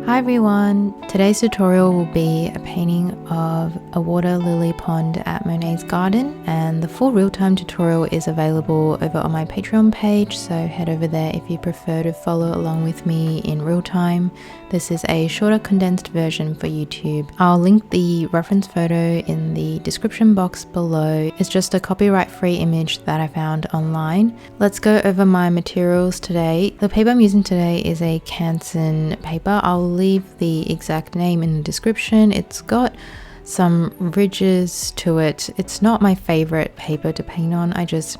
Hi everyone! Today's tutorial will be a painting of a water lily pond at Monet's garden, and the full real-time tutorial is available over on my Patreon page, so head over there if you prefer to follow along with me in real time. This is a shorter condensed version for YouTube. I'll link the reference photo in the description box below. It's just a copyright-free image that I found online. Let's go over my materials today. The paper I'm using today is a Canson paper. I'll leave the exact name in the description. It's got some ridges to it. It's not my favorite paper to paint on. I just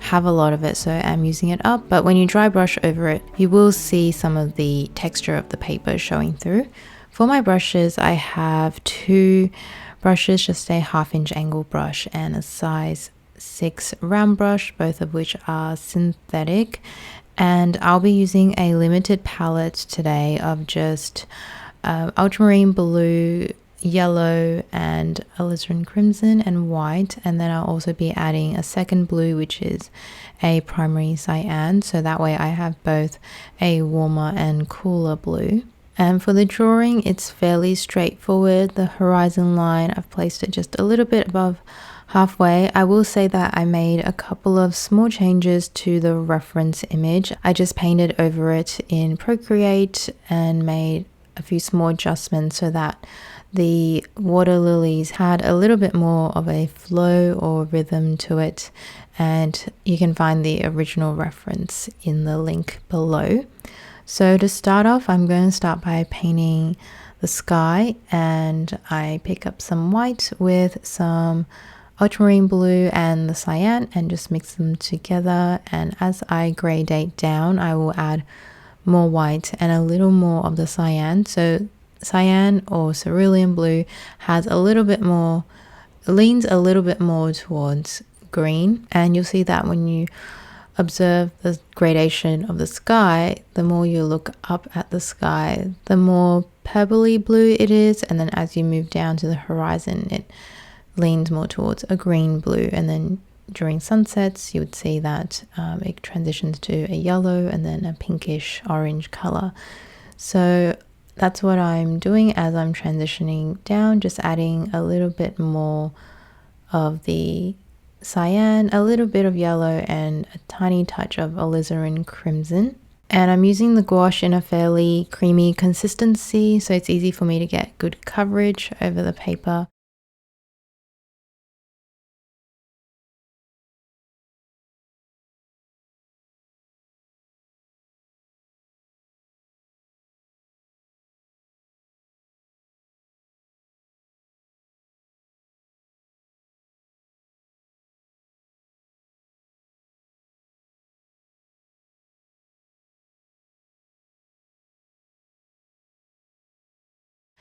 have a lot of it, so I'm using it up, but when you dry brush over it, you will see some of the texture of the paper showing through. For my brushes, I have two brushes, just a 1/2 inch angle brush and a size 6 round brush, both of which are synthetic. And I'll be using a limited palette today of just ultramarine blue, yellow, and alizarin crimson and white. And then I'll also be adding a second blue, which is a primary cyan, so that way I have both a warmer and cooler blue. And for the drawing, it's fairly straightforward. The horizon line, I've placed it just a little bit above halfway. I will say that I made a couple of small changes to the reference image. I just painted over it in Procreate and made a few small adjustments so that the water lilies had a little bit more of a flow or rhythm to it, and you can find the original reference in the link below. So to start off, I'm going to start by painting the sky, and I pick up some white with some ultramarine blue and the cyan and just mix them together, and as I gradate down I will add more white and a little more of the cyan. So cyan or cerulean blue has a little bit more, leans a little bit more towards green, and you'll see that when you observe the gradation of the sky, the more you look up at the sky, the more purpley blue it is, and then as you move down to the horizon it leans more towards a green blue, and then during sunsets you would see that it transitions to a yellow and then a pinkish orange color. So that's what I'm doing as I'm transitioning down, just adding a little bit more of the cyan, a little bit of yellow, and a tiny touch of alizarin crimson. And I'm using the gouache in a fairly creamy consistency, so it's easy for me to get good coverage over the paper.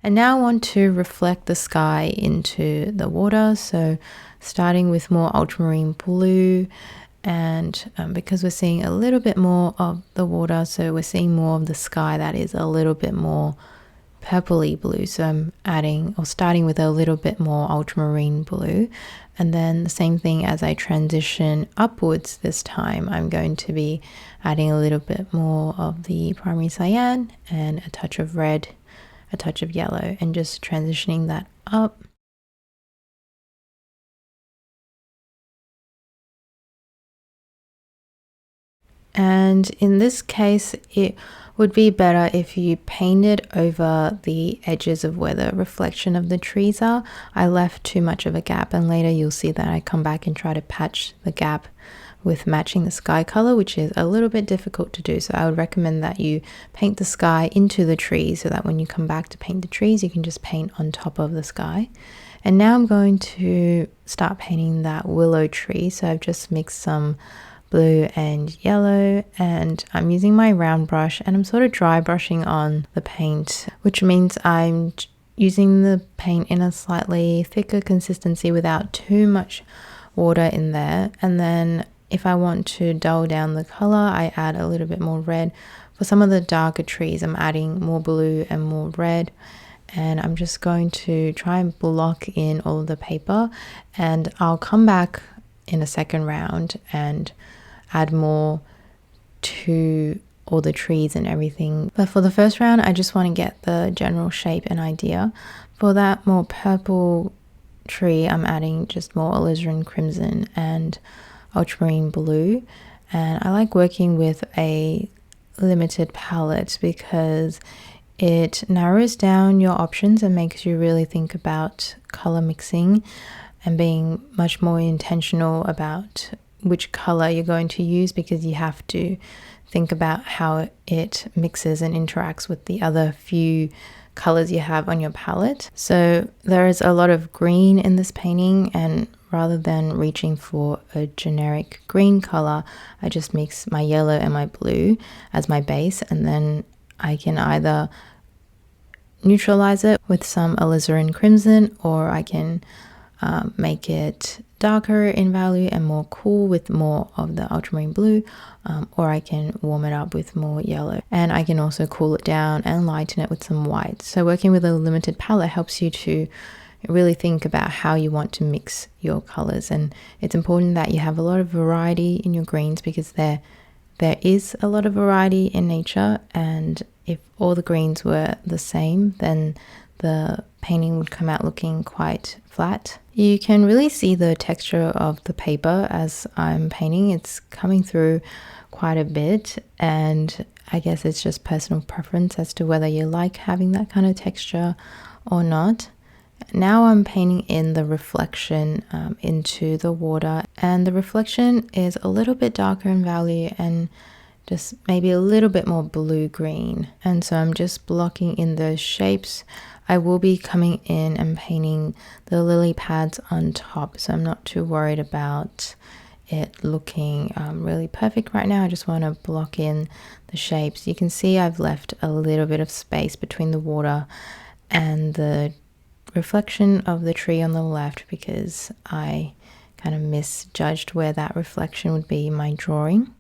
And now I want to reflect the sky into the water, so starting with more ultramarine blue, and because we're seeing a little bit more of the water, so we're seeing more of the sky that is a little bit more purpley blue, so I'm adding or starting with a little bit more ultramarine blue, and then the same thing as I transition upwards. This time I'm going to be adding a little bit more of the primary cyan and a touch of red, a touch of yellow, and just transitioning that up. And in this case, it would be better if you painted over the edges of where the reflection of the trees are. I left too much of a gap, and later you'll see that I come back and try to patch the gap with matching the sky color, which is a little bit difficult to do. So I would recommend that you paint the sky into the trees so that when you come back to paint the trees, you can just paint on top of the sky. And now I'm going to start painting that willow tree. So I've just mixed some blue and yellow, and I'm using my round brush, and I'm sort of dry brushing on the paint, which means I'm using the paint in a slightly thicker consistency without too much water in there. And then if I want to dull down the color, I add a little bit more red. For some of the darker trees, I'm adding more blue and more red, and I'm just going to try and block in all of the paper, and I'll come back in a second round and add more to all the trees and everything. But for the first round, I just want to get the general shape and idea. For that more purple tree, I'm adding just more alizarin crimson and ultramarine blue. And I like working with a limited palette because it narrows down your options and makes you really think about color mixing and being much more intentional about which color you're going to use, because you have to think about how it mixes and interacts with the other few colors you have on your palette. So there is a lot of green in this painting, and rather than reaching for a generic green color, I just mix my yellow and my blue as my base, and then I can either neutralize it with some alizarin crimson, or I can make it darker in value and more cool with more of the ultramarine blue, or I can warm it up with more yellow, and I can also cool it down and lighten it with some white. So working with a limited palette helps you to really think about how you want to mix your colors, and it's important that you have a lot of variety in your greens, because there is a lot of variety in nature, and if all the greens were the same, then the painting would come out looking quite flat. You can really see the texture of the paper as I'm painting. It's coming through quite a bit, and I guess it's just personal preference as to whether you like having that kind of texture or not. Now I'm painting in the reflection into the water, and the reflection is a little bit darker in value and just maybe a little bit more blue-green. And so I'm just blocking in those shapes. I will be coming in and painting the lily pads on top, so I'm not too worried about it looking really perfect right now. I just want to block in the shapes. You can see I've left a little bit of space between the water and the reflection of the tree on the left, because I kind of misjudged where that reflection would be in my drawing.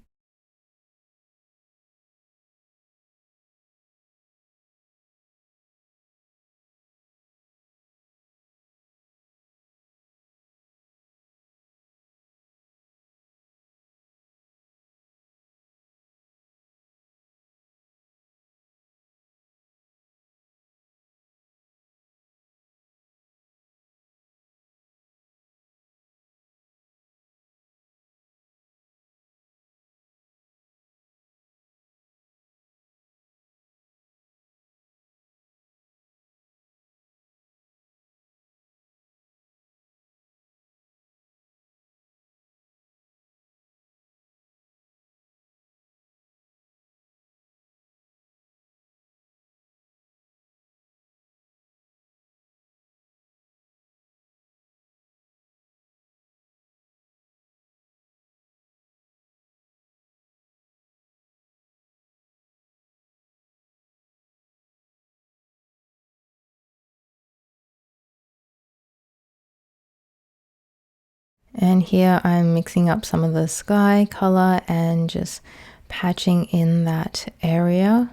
And here I'm mixing up some of the sky color and just patching in that area,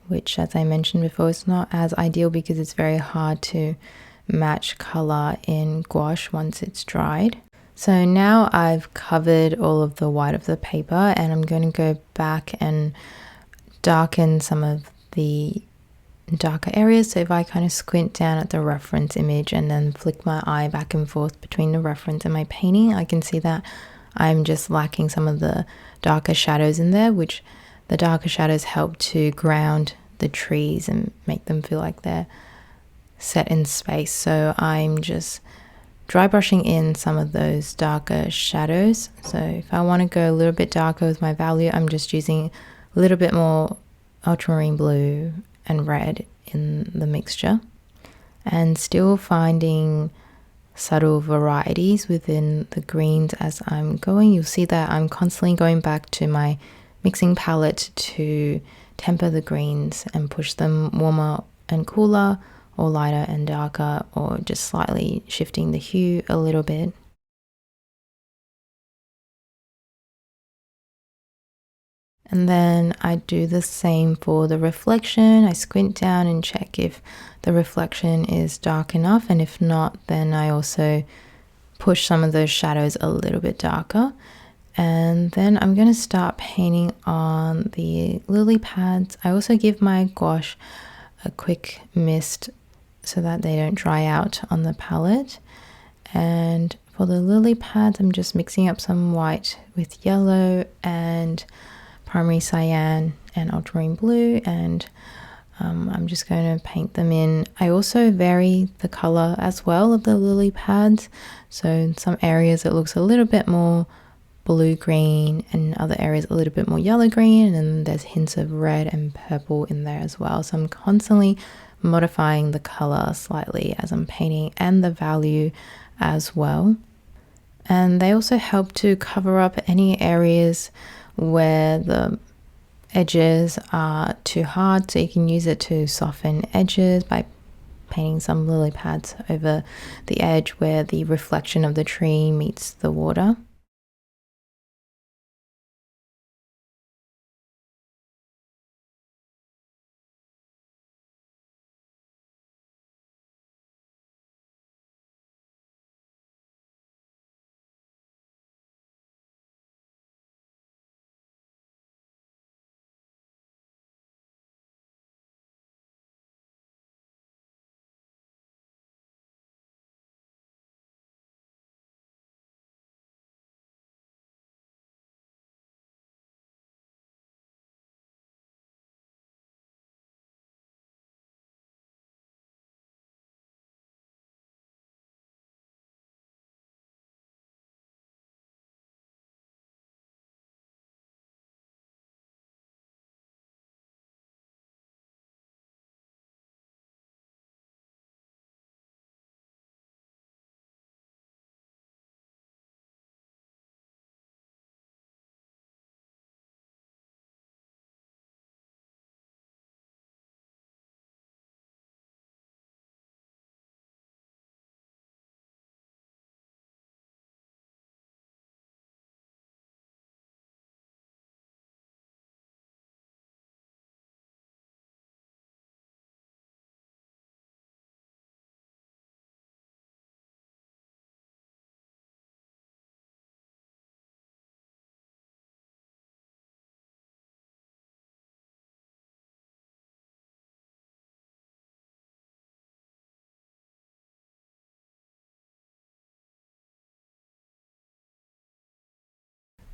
which, as I mentioned before, is not as ideal because it's very hard to match color in gouache once it's dried. So now I've covered all of the white of the paper, and I'm going to go back and darken some of the darker areas. So if I kind of squint down at the reference image and then flick my eye back and forth between the reference and my painting, I can see that I'm just lacking some of the darker shadows in there, which the darker shadows help to ground the trees and make them feel like they're set in space. So I'm just dry brushing in some of those darker shadows. So if I want to go a little bit darker with my value, I'm just using a little bit more ultramarine blue and red in the mixture, and still finding subtle varieties within the greens as I'm going. You'll see that I'm constantly going back to my mixing palette to temper the greens and push them warmer and cooler, or lighter and darker, or just slightly shifting the hue a little bit. And then I do the same for the reflection. I squint down and check if the reflection is dark enough, and if not, then I also push some of those shadows a little bit darker. And then I'm going to start painting on the lily pads. I also give my gouache a quick mist so that they don't dry out on the palette. And for the lily pads, I'm just mixing up some white with yellow and primary cyan and ultramarine blue, and I'm just going to paint them in. I also vary the color as well of the lily pads, so in some areas it looks a little bit more blue-green, and other areas a little bit more yellow-green, and then there's hints of red and purple in there as well. So I'm constantly modifying the color slightly as I'm painting, and the value as well. And they also help to cover up any areas where the edges are too hard, so you can use it to soften edges by painting some lily pads over the edge where the reflection of the tree meets the water.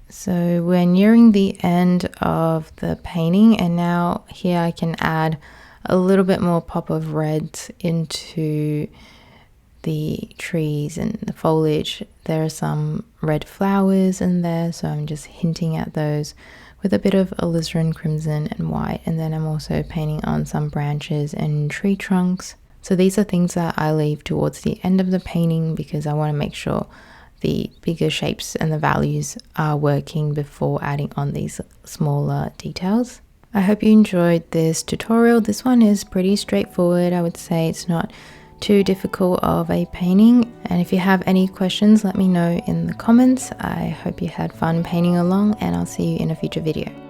So we're nearing the end of the painting, and now here I can add a little bit more pop of reds into the trees and the foliage. There are some red flowers in there, so I'm just hinting at those with a bit of alizarin crimson and white. And then I'm also painting on some branches and tree trunks. So these are things that I leave towards the end of the painting because I want to make sure the bigger shapes and the values are working before adding on these smaller details. I hope you enjoyed this tutorial. This one is pretty straightforward. I would say it's not too difficult of a painting. And if you have any questions, let me know in the comments. I hope you had fun painting along, and I'll see you in a future video.